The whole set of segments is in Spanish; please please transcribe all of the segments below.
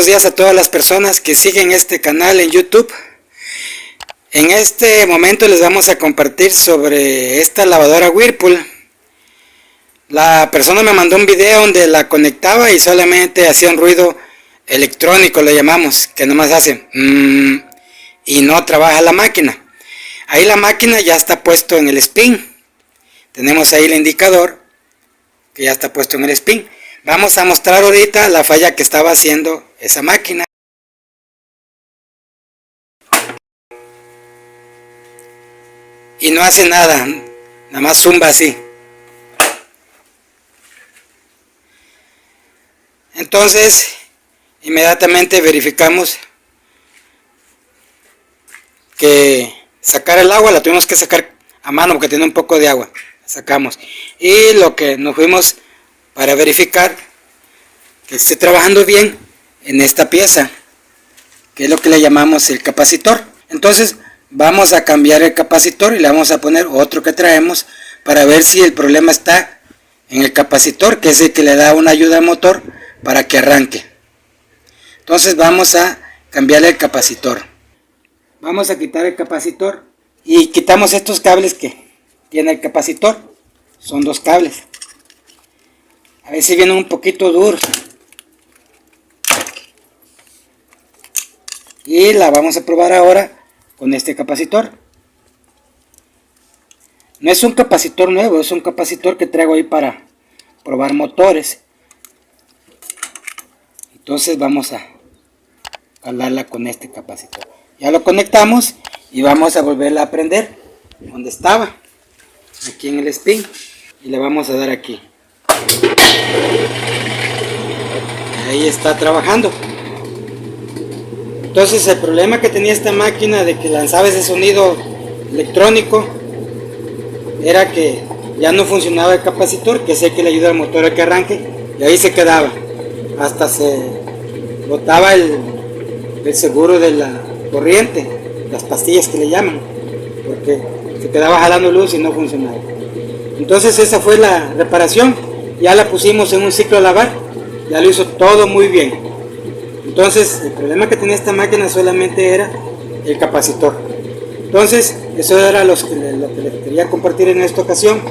buenos días a todas las personas que siguen este canal en YouTube. En este momento les vamos a compartir sobre esta lavadora Whirlpool. La persona me mandó un video donde la conectaba y solamente hacía un ruido electrónico, le llamamos, que nomás hace y no trabaja la máquina. Ahí la máquina ya está puesto en el spin. Tenemos ahí el indicador que ya está puesto en el spin. Vamos a mostrar ahorita la falla que estaba haciendo esa máquina. Y no hace nada, nada más zumba así. Entonces, inmediatamente verificamos que sacar el agua, la tuvimos que sacar a mano porque tiene un poco de agua. La sacamos. Y lo que nos fuimos para verificar que esté trabajando bien en esta pieza, que es lo que le llamamos el capacitor. Entonces vamos a cambiar el capacitor y le vamos a poner otro que traemos para ver si el problema está en el capacitor, que es el que le da una ayuda al motor para que arranque. Entonces vamos a cambiarle el capacitor. Vamos a quitar el capacitor y quitamos estos cables que tiene el capacitor. Son dos cables. A ver si vienen un poquito duros. Y la vamos a probar ahora con este capacitor. No es un capacitor nuevo, es un capacitor que traigo ahí para probar motores. Entonces vamos a jalarla con este capacitor. Ya lo conectamos y vamos a volverla a prender donde estaba, aquí en el spin, y le vamos a dar aquí. Ahí está trabajando. Entonces el problema que tenía esta máquina de que lanzaba ese sonido electrónico era que ya no funcionaba el capacitor, que es el que le ayuda al motor a que arranque, y ahí se quedaba hasta se botaba el seguro de la corriente, las pastillas que le llaman, porque se quedaba jalando luz y no funcionaba. Entonces esa fue la reparación. Ya la pusimos en un ciclo a lavar, ya lo hizo todo muy bien. Entonces el problema que tenía esta máquina solamente era el capacitor. Entonces eso era lo que les quería compartir en esta ocasión.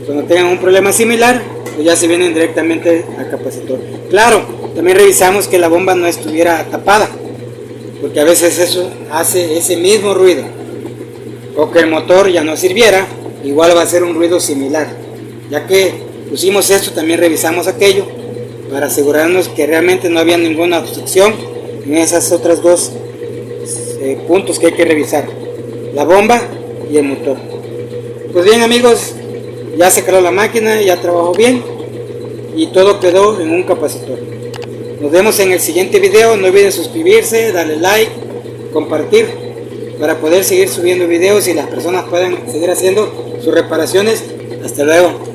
Cuando tengan un problema similar, pues ya se vienen directamente al capacitor. Claro, también revisamos que la bomba no estuviera tapada, porque a veces eso hace ese mismo ruido, o que el motor ya no sirviera, igual va a ser un ruido similar. Ya que pusimos esto, también revisamos aquello para asegurarnos que realmente no había ninguna obstrucción en esas otras dos puntos que hay que revisar, la bomba y el motor. Pues bien amigos, ya se caló la máquina, ya trabajó bien y todo quedó en un capacitor. Nos vemos en el siguiente video. No olviden suscribirse, darle like, compartir para poder seguir subiendo videos y las personas puedan seguir haciendo sus reparaciones. Hasta luego.